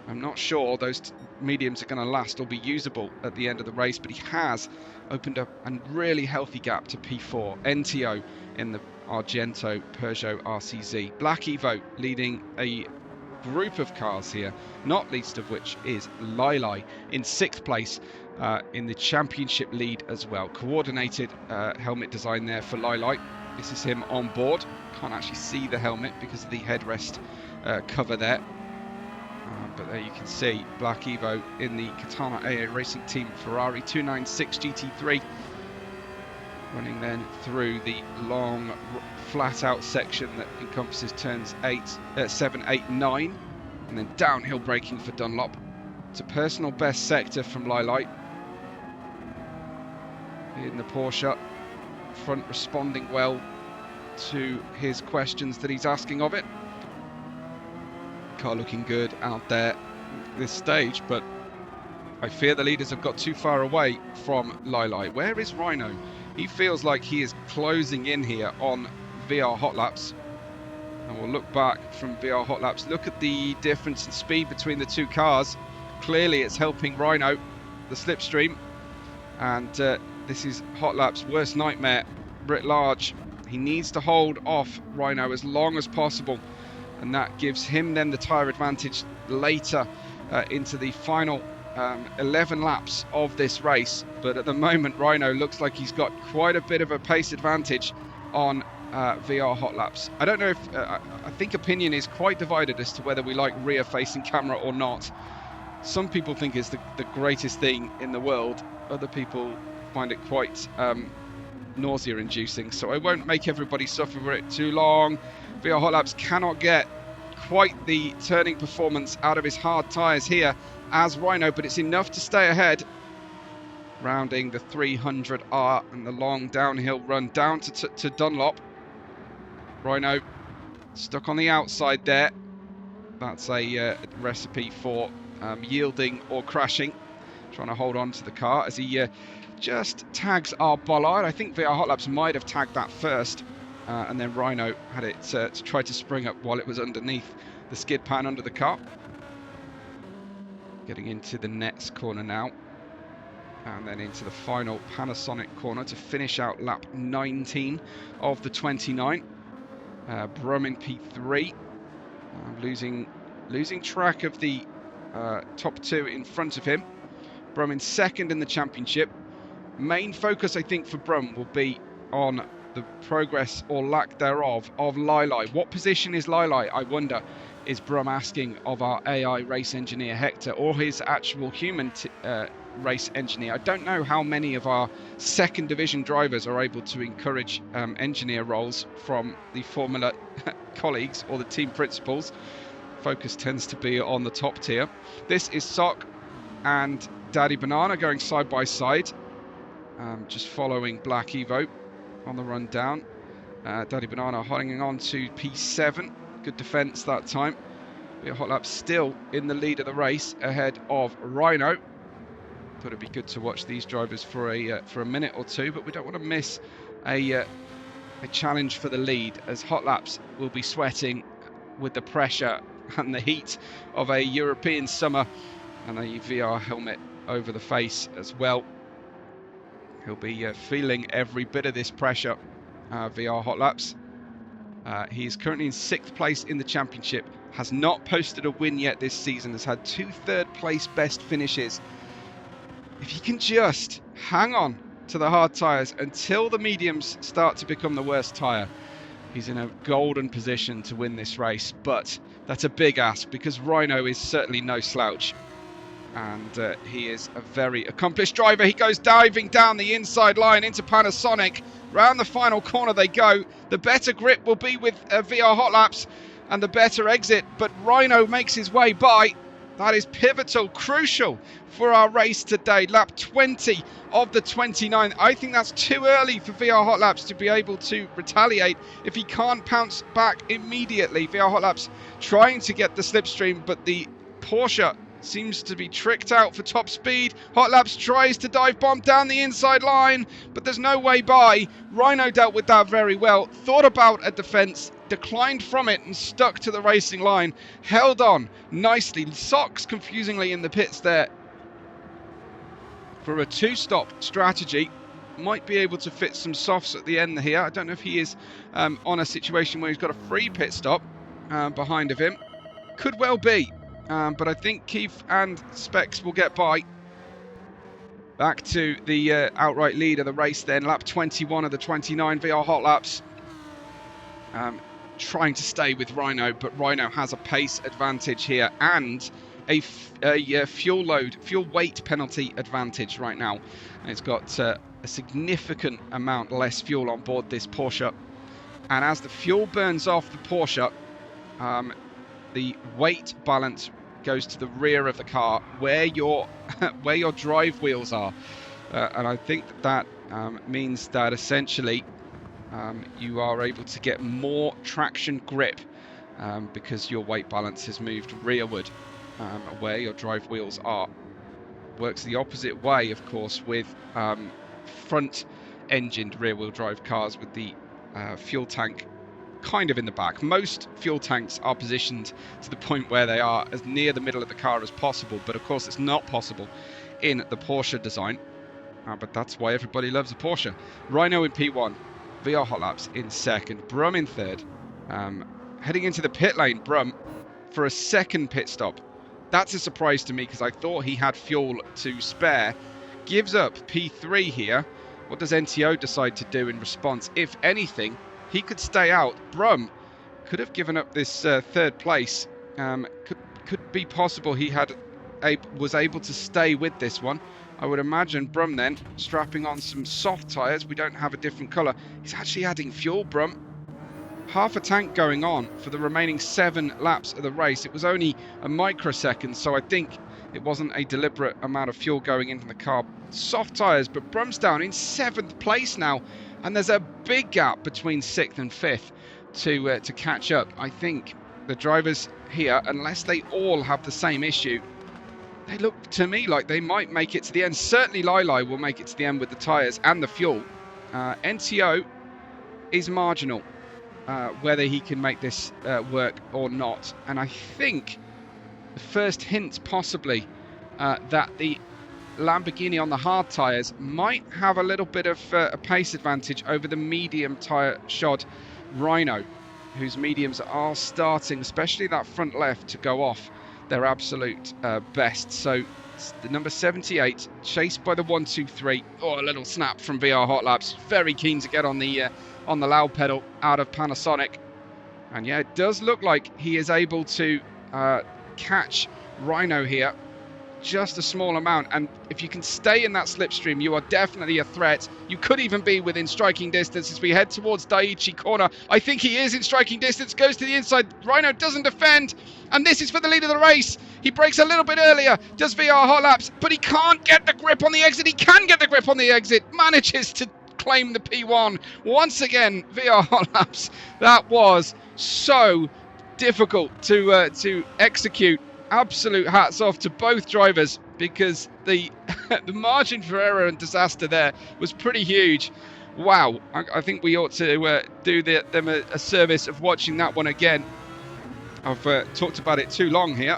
I'm not sure those mediums are going to last or be usable at the end of the race, but he has opened up a really healthy gap to P4. NTO in the Argento Peugeot RCZ. Black Evo leading a group of cars here, not least of which is Lili in 6th place in the championship lead as well. Coordinated helmet design there for Lili. This is him on board. Can't actually see the helmet because of the headrest cover there. But there you can see Black Evo in the Katana AA Racing Team Ferrari 296 GT3. Running then through the long flat out section that encompasses turns 7, 8, 9. And then downhill braking for Dunlop. It's a personal best sector from Lili in the Porsche. Front responding well to his questions that he's asking of it. Car looking good out there at this stage, but I fear the leaders have got too far away from Lili. Where is Rhino? He feels like he is closing in here on VR Hot Laps. And we'll look back from VR Hot Laps. Look at the difference in speed between the 2 cars. Clearly it's helping Rhino, the slipstream. And this is Hot Laps' worst nightmare writ large. He needs to hold off Rhino as long as possible, and that gives him then the tyre advantage later into the final 11 laps of this race. But at the moment, Rhino looks like he's got quite a bit of a pace advantage on VR Hot Laps. I don't know if I think opinion is quite divided as to whether we like rear facing camera or not. Some people think it's the greatest thing in the world. Other people find it quite nausea inducing, so I won't make everybody suffer for it too long. VR Hot Laps cannot get quite the turning performance out of his hard tyres here as Rhino, but it's enough to stay ahead. Rounding the 300R and the long downhill run down to Dunlop. Rhino stuck on the outside there. That's a recipe for yielding or crashing. Trying to hold on to the car as he just tags our bollard. I think VR Hot Laps might have tagged that first, and then Rhino had it to try to spring up while it was underneath the skid pan under the car. Getting into the nets corner now, and then into the final Panasonic corner to finish out lap 19 of the 29. Brum in P3, losing track of the top two in front of him. Brum in second in the championship. Main focus, I think, for Brum will be on the progress or lack thereof of Lili. What position is Lili, I wonder, is Brum asking of our AI race engineer Hector, or his actual human race engineer? I don't know how many of our second division drivers are able to encourage engineer roles from the Formula colleagues or the team principals. Focus tends to be on the top tier. This is Sock and Daddy Banana going side by side, just following Black Evo on the run down. Daddy Banana holding on to P7. Good defence that time. Hot Lap still in the lead of the race ahead of Rhino. Thought it'd be good to watch these drivers for a minute or two, but we don't want to miss a challenge for the lead, as Hot Laps will be sweating with the pressure and the heat of a European summer, and a VR helmet over the face as well. He'll be feeling every bit of this pressure, VR Hot Laps. He's currently in 6th place in the championship, has not posted a win yet this season, has had 2 third-place best finishes. If he can just hang on to the hard tyres until the mediums start to become the worst tyre, he's in a golden position to win this race. But that's a big ask, because Rhino is certainly no slouch. And he is a very accomplished driver. He goes diving down the inside line into Panasonic. Round the final corner they go. The better grip will be with VR Hot Laps and the better exit, but Rhino makes his way by. That is pivotal, crucial for our race today. Lap 20 of the 29. I think that's too early for VR Hot Laps to be able to retaliate if he can't pounce back immediately. VR Hot Laps trying to get the slipstream, but the Porsche seems to be tricked out for top speed. Hot Laps tries to dive bomb down the inside line, but there's no way by. Rhino dealt with that very well. Thought about a defence, declined from it and stuck to the racing line. Held on nicely. Socks confusingly in the pits there for a 2-stop strategy. Might be able to fit some softs at the end here. I don't know if he is on a situation where he's got a free pit stop behind of him. Could well be. But I think Keith and Specs will get by. Back to the outright lead of the race then. Lap 21 of the 29 VR Hot Laps. Trying to stay with Rhino, but Rhino has a pace advantage here and a fuel weight penalty advantage right now. And it's got a significant amount less fuel on board this Porsche. And as the fuel burns off the Porsche, the weight balance goes to the rear of the car, where your drive wheels are, and I think that means that essentially you are able to get more traction grip because your weight balance has moved rearward, where your drive wheels are. Works the opposite way, of course, with front-engined rear-wheel drive cars with the fuel tank kind of in the back. Most fuel tanks are positioned to the point where they are as near the middle of the car as possible, but of course it's not possible in the Porsche design, but that's why everybody loves a Porsche. Rhino in P1, VR Hot Laps in second, Brum in third. Heading into the pit lane, Brum for a second pit stop. That's a surprise to me, because I thought he had fuel to spare. Gives up P3 here. What does NTO decide to do in response? If anything, he could stay out. Brum could have given up this third place. Could be possible he was able to stay with this one. I would imagine Brum then strapping on some soft tyres. We don't have a different colour. He's actually adding fuel, Brum. Half a tank going on for the remaining 7 laps of the race. It was only a microsecond, so I think it wasn't a deliberate amount of fuel going into the car. Soft tyres, but Brum's down in 7th place now. And there's a big gap between 6th and 5th to catch up. I think the drivers here, unless they all have the same issue, they look to me like they might make it to the end. Certainly Lili will make it to the end with the tyres and the fuel. NTO is marginal, whether he can make this work or not. And I think the first hint possibly that the Lamborghini on the hard tyres might have a little bit of a pace advantage over the medium tyre shod Rhino. whose mediums are starting, especially that front left, to go off their absolute best. So the number 78, chased by the 123. Oh, a little snap from VR Hot Laps. Very keen to get on the loud pedal out of Panasonic. And yeah, it does look like he is able to catch Rhino here. Just a small amount, and if you can stay in that slipstream, you are definitely a threat. You could even be within striking distance as we head towards Daiichi corner. I think he is in striking distance, goes to the inside. Rhino doesn't defend, and this is for the lead of the race. He breaks a little bit earlier, does VR Hot Laps, but he can't get the grip on the exit. He can get the grip on the exit, manages to claim the P1 once again. VR Hot Laps, that was so difficult to execute. Absolute hats off to both drivers, because the the margin for error and disaster there was pretty huge. Wow, I think we ought to do them a service of watching that one again. I've talked about it too long here.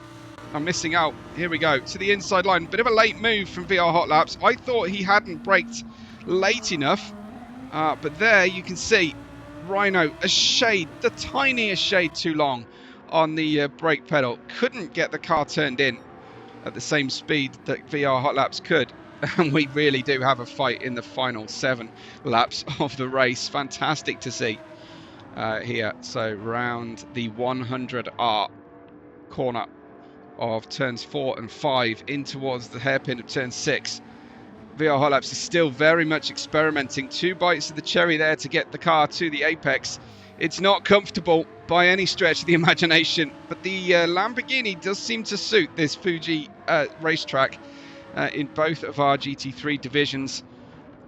I'm missing out. Here we go, to the inside line. Bit of a late move from VR Hot Laps. I thought he hadn't braked late enough, but there you can see Rhino a shade, the tiniest shade too long on the brake pedal. Couldn't get the car turned in at the same speed that VR Hot Laps could. And we really do have a fight in the final 7 laps of the race. Fantastic to see here. So round the 100R corner of turns 4 and 5 in towards the hairpin of turn 6. VR Hot Laps is still very much experimenting. 2 bites of the cherry there to get the car to the apex. It's not comfortable by any stretch of the imagination, but the Lamborghini does seem to suit this Fuji racetrack in both of our GT3 divisions,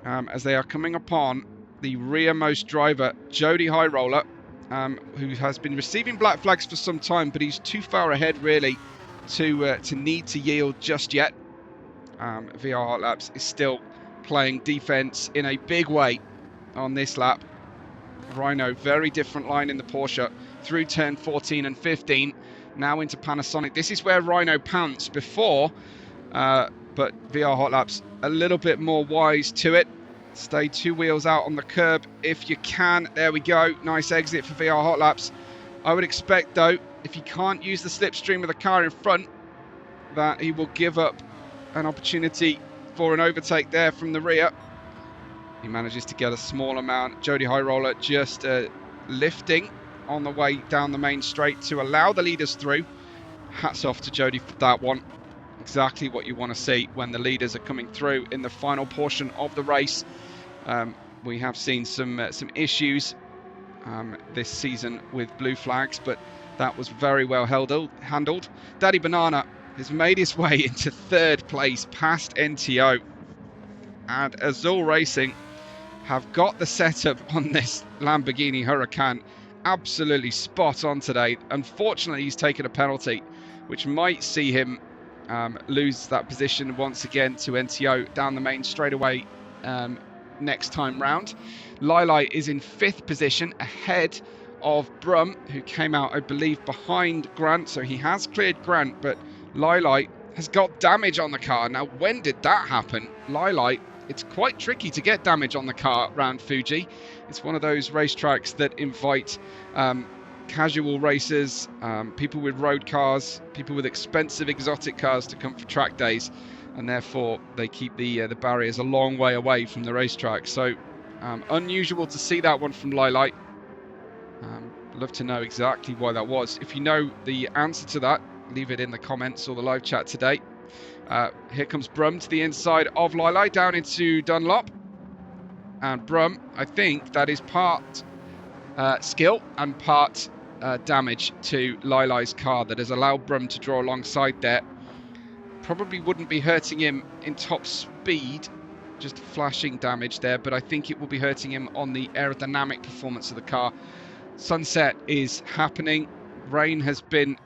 as they are coming upon the rearmost driver, Jody High Roller, who has been receiving black flags for some time, but he's too far ahead really to need to yield just yet. VR Hot Laps is still playing defense in a big way on this lap. Rhino, very different line in the Porsche through turn 14 and 15, now into Panasonic. This is where Rhino pounced before, but VR Hot Laps a little bit more wise to it. Stay 2 wheels out on the curb if you can. There we go, nice exit for VR Hot Laps. I would expect though, if he can't use the slipstream of the car in front, that he will give up an opportunity for an overtake there from the rear. He manages to get a small amount. Jody High Roller just lifting on the way down the main straight to allow the leaders through. Hats off to Jody for that one. Exactly what you want to see when the leaders are coming through in the final portion of the race. We have seen some issues this season with blue flags, but that was very well handled. Daddy Banana has made his way into 3rd place past NTO, and Azul Racing have got the setup on this Lamborghini Huracan absolutely spot on today. Unfortunately, he's taken a penalty, which might see him lose that position once again to NTO down the main straightaway next time round. Lilai is in 5th position, ahead of Brum, who came out, I believe, behind Grant. So he has cleared Grant, but Lilai has got damage on the car. Now, when did that happen? Lilai, it's quite tricky to get damage on the car around Fuji. It's one of those racetracks that invite casual racers, people with road cars, people with expensive exotic cars to come for track days, and therefore they keep the barriers a long way away from the racetrack. So unusual to see that one from Lilai. Love to know exactly why that was. If you know the answer to that, leave it in the comments or the live chat today. Here comes Brum to the inside of Lilai, down into Dunlop. And Brum, I think that is part skill and part damage to Lilai's car that has allowed Brum to draw alongside there. Probably wouldn't be hurting him in top speed, just flashing damage there, but I think it will be hurting him on the aerodynamic performance of the car. Sunset is happening. Rain has been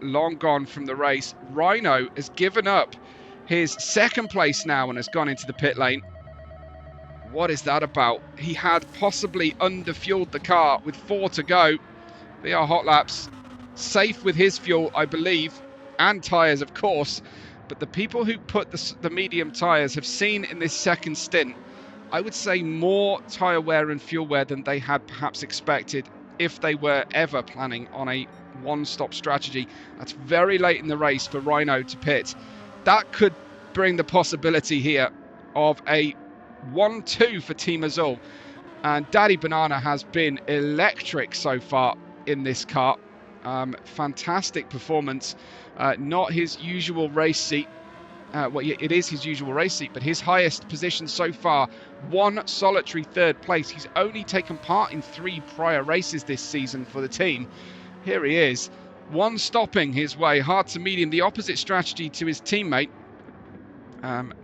long gone from the race. Rhino has given up his 2nd place now and has gone into the pit lane. What is that about? He had possibly underfueled the car with 4 to go. VR Hot Laps safe with his fuel, I believe, and tyres, of course. But the people who put the medium tyres have seen in this 2nd stint, I would say, more tyre wear and fuel wear than they had perhaps expected if they were ever planning on a one-stop strategy. That's very late in the race for Rhino to pit. That could bring the possibility here of a 1-2 for Team Azul. And Daddy Banana has been electric so far in this car. Fantastic performance. Not his usual race seat. Well, it is his usual race seat, but his highest position so far, one solitary third place. He's only taken part in 3 prior races this season for the team. Here he is, one stopping his way, hard to medium, the opposite strategy to his teammate,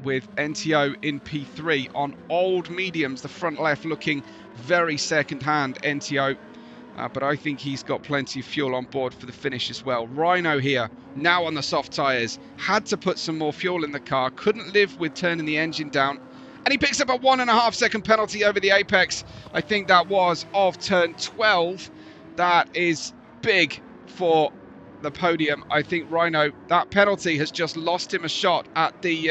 with NTO in P3 on old mediums, the front left looking very second-hand NTO. But I think he's got plenty of fuel on board for the finish as well. Rhino here, now on the soft tyres, had to put some more fuel in the car, couldn't live with turning the engine down, and he picks up a 1.5 second penalty over the apex. I think that was of turn 12. That is big for the podium. I think Rhino, that penalty has just lost him a shot at the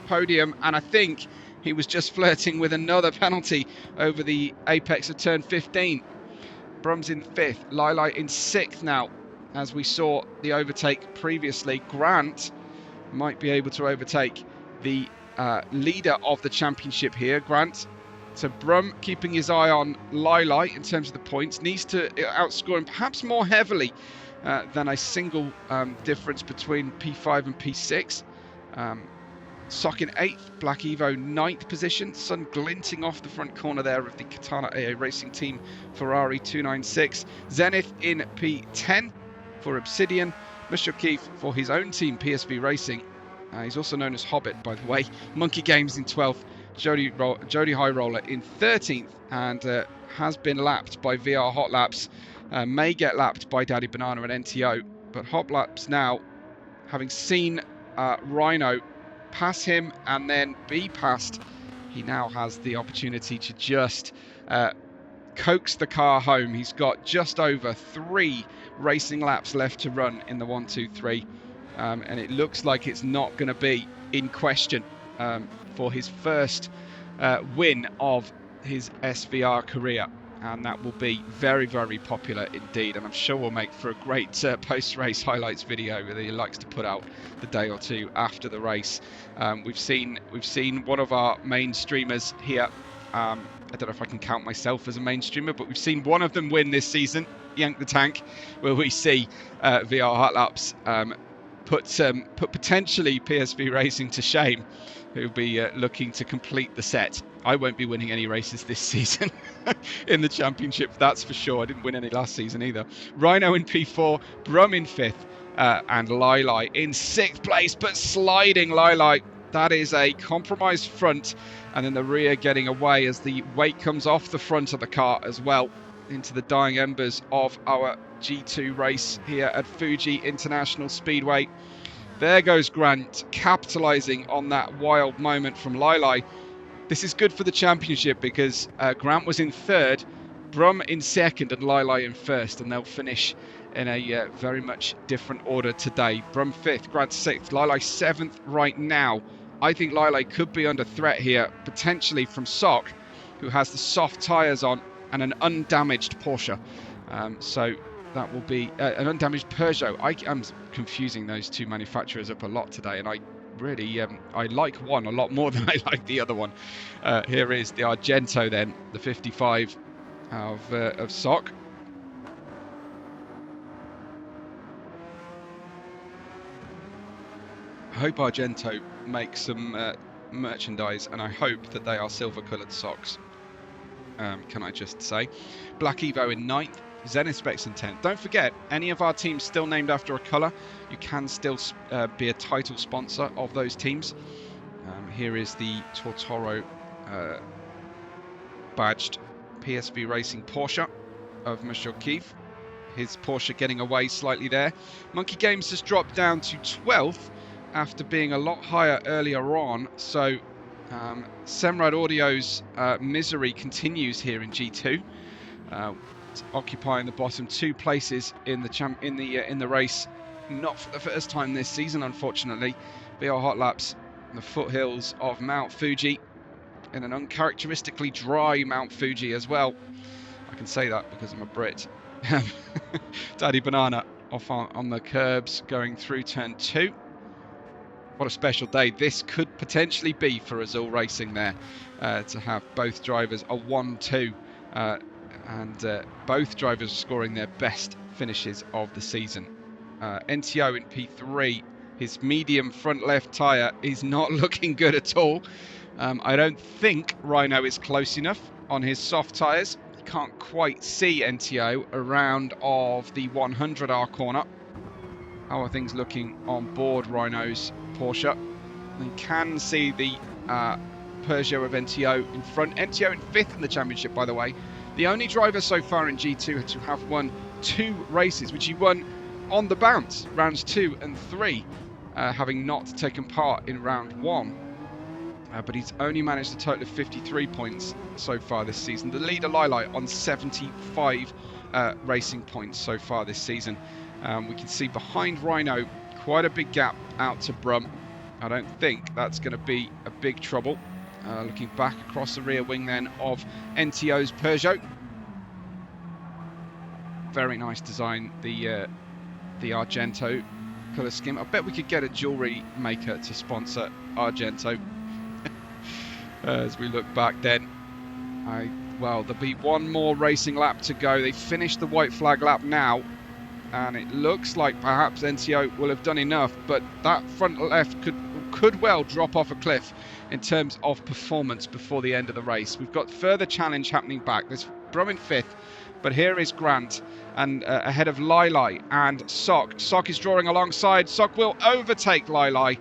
podium, and I think he was just flirting with another penalty over the apex of turn 15. Brum's in 5th, Lili in 6th now, as we saw the overtake previously. Grant might be able to overtake the leader of the championship here, Grant. So Brum keeping his eye on Lili in terms of the points, needs to outscore him perhaps more heavily than a single difference between P5 and P6. Sock in 8th, Black Evo 9th position, sun glinting off the front corner there of the Katana AA Racing Team Ferrari 296. Zenith in P10 for Obsidian, Mushokif for his own team PSV Racing. He's also known as Hobbit, by the way. Monkey Games in 12th, Jody High Roller in 13th, and has been lapped by VR Hot Laps. May get lapped by Daddy Banana and NTO, but Hot Laps now, having seen Rhino pass him and then be passed, he now has the opportunity to just coax the car home. He's got just over 3 racing laps left to run in the 1-2-3, and it looks like it's not going to be in question for his first win of his SVR career, and that will be very, very popular indeed, and I'm sure we'll make for a great post-race highlights video that he likes to put out the day or two after the race. We've seen one of our main streamers here, I don't know if I can count myself as a main streamer, but we've seen one of them win this season, Yank the Tank, where we see VR Hot Laps put potentially PSV Racing to shame, who'll be looking to complete the set. I won't be winning any races this season in the championship, that's for sure. I didn't win any last season either. Rhino in P4, Brum in 5th, and Lili in 6th place, but sliding Lili. That is a compromised front, and then the rear getting away as the weight comes off the front of the car as well into the dying embers of our G2 race here at Fuji International Speedway. There goes Grant, capitalising on that wild moment from Lili. This is good for the championship because Grant was in 3rd, Brum in 2nd, and Lili in 1st, and they'll finish in a very much different order today. Brum 5th, Grant 6th, Lili 7th right now. I think Lili could be under threat here, potentially from Sock, who has the soft tyres on and an undamaged Porsche. So that will be an undamaged Peugeot. I'm confusing those two manufacturers up a lot today, and I really I like one a lot more than I like the other one. Here is the Argento then, the 55 of Sock. I hope Argento makes some merchandise, and I hope that they are silver coloured socks. Can I just say. Black Evo in 9th, ZennithSpecs in 10th. Don't forget, any of our teams still named after a colour, you can still be a title sponsor of those teams. Here is the Tortoro badged PSV Racing Porsche of Mushokif. His Porsche getting away slightly there. Monkey Games has dropped down to 12th after being a lot higher earlier on, so Semrad Audio's misery continues here in G2, occupying the bottom 2 places in the race. Not for the first time this season, unfortunately. VR Hot Laps, the foothills of Mount Fuji, in an uncharacteristically dry Mount Fuji as well. I can say that because I'm a Brit. Daddy Banana off on the curbs going through turn 2. What a special day this could potentially be for Azul Racing there, to have both drivers a 1-2, and both drivers scoring their best finishes of the season. NTO in P3, his medium front left tyre is not looking good at all. I don't think Rhino is close enough on his soft tyres. You can't quite see NTO around of the 100R corner. How are things looking on board Rhino's Porsche? You can see the Peugeot of NTO in front. NTO in 5th in the championship, by the way. The only driver so far in G2 to have won 2 races, which he won on the bounce, rounds 2 and 3, having not taken part in round 1. But he's only managed a total of 53 points so far this season. The leader, Lilai, on 75 racing points so far this season. We can see behind Rhino quite a big gap out to Brum. I don't think that's going to be a big trouble. Looking back across the rear wing then of NTO's Peugeot. Very nice design, the Argento colour scheme. I bet we could get a jewellery maker to sponsor Argento. As we look back then, well, there'll be one more racing lap to go. They finished the white flag lap now, and it looks like perhaps NTO will have done enough, but that front left could well drop off a cliff in terms of performance before the end of the race. We've got further challenge happening back. There's Brum in 5th, but here is Grant, and ahead of Lilai and Sock. Sock is drawing alongside. Sock will overtake Lilai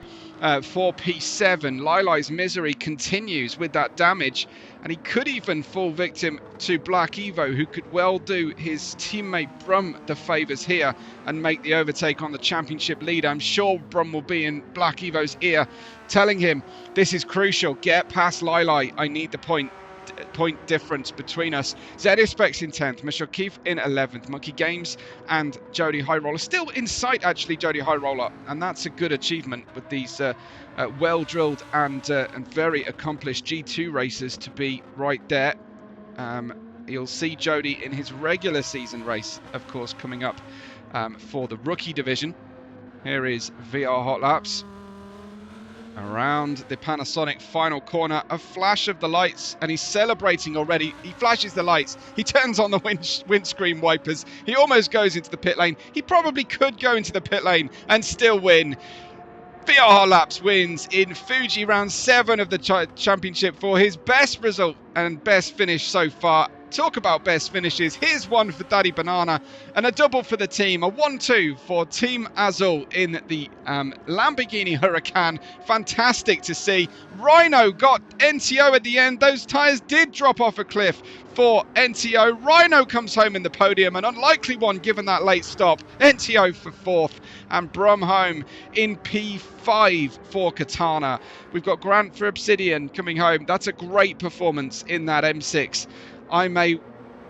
for P7. Lilai's misery continues with that damage, and he could even fall victim to Black Evo, who could well do his teammate Brum the favours here and make the overtake on the championship lead. I'm sure Brum will be in Black Evo's ear, telling him this is crucial. Get past Lilai. I need the point difference between us. ZennithSpecs in 10th, Michelle Keefe in 11th, Monkey Games and Jody High Roller still in sight, actually, Jody High Roller, and that's a good achievement with these well drilled and very accomplished G2 racers to be right there. You'll see Jody in his regular season race, of course, coming up for the rookie division. Here is VR Hot Laps. Around the Panasonic final corner, a flash of the lights, and he's celebrating already. He flashes the lights, he turns on the windscreen wipers, he almost goes into the pit lane. He probably could go into the pit lane and still win. VR Hot Laps wins in Fuji round 7 of the championship for his best result and best finish so far. Talk about best finishes. Here's one for Daddy Banana and a double for the team. A 1-2 for Team Azul in the Lamborghini Huracan. Fantastic to see. Rhino got NTO at the end. Those tyres did drop off a cliff for NTO. Rhino comes home in the podium, an unlikely one given that late stop. NTO for 4th and Brum home in P5 for Katana. We've got Grant for Obsidian coming home. That's a great performance in that M6. I may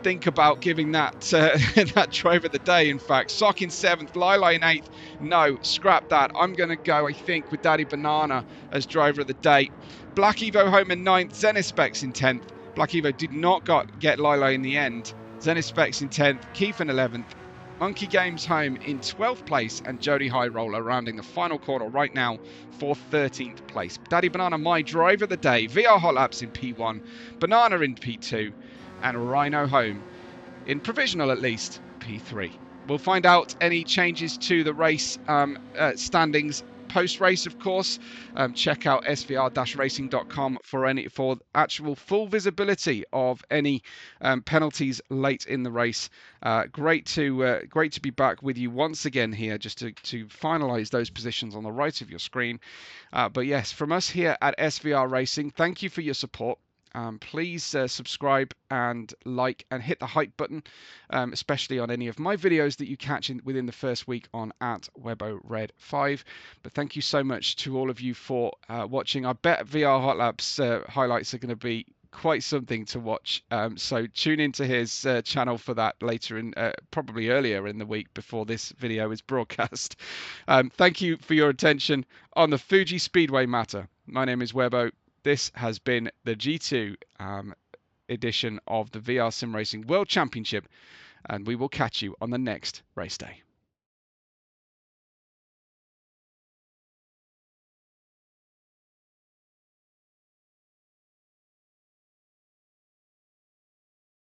think about giving that that driver of the day, in fact. Sock in 7th, Lilai in 8th. No, scrap that. I'm going to go, I think, with Daddy Banana as driver of the day. Black Evo home in 9th, ZennithSpecs in 10th. Black Evo did not get Lilai in the end. ZennithSpecs in 10th, Keith in 11th. Monkey Games home in 12th place, and Jody High Roller rounding the final corner right now for 13th place. Daddy Banana, my driver of the day. VR Hot Laps in P1, Banana in P2, and Rhino home in provisional, at least, P3. We'll find out any changes to the race standings post-race, of course. Check out svr-racing.com for actual full visibility of any penalties late in the race. Great to be back with you once again here, just to finalise those positions on the right of your screen. But yes, from us here at SVR Racing, thank you for your support. Please subscribe and like and hit the hype button, especially on any of my videos that you catch within the first week on @WeboRed5. But thank you so much to all of you for watching. I bet VR Hot Laps highlights are going to be quite something to watch. So tune into his channel for that later in, probably earlier in the week before this video is broadcast. Thank you for your attention on the Fuji Speedway matter. My name is Webo. This has been the G2 edition of the VR Sim Racing World Championship, and we will catch you on the next race day.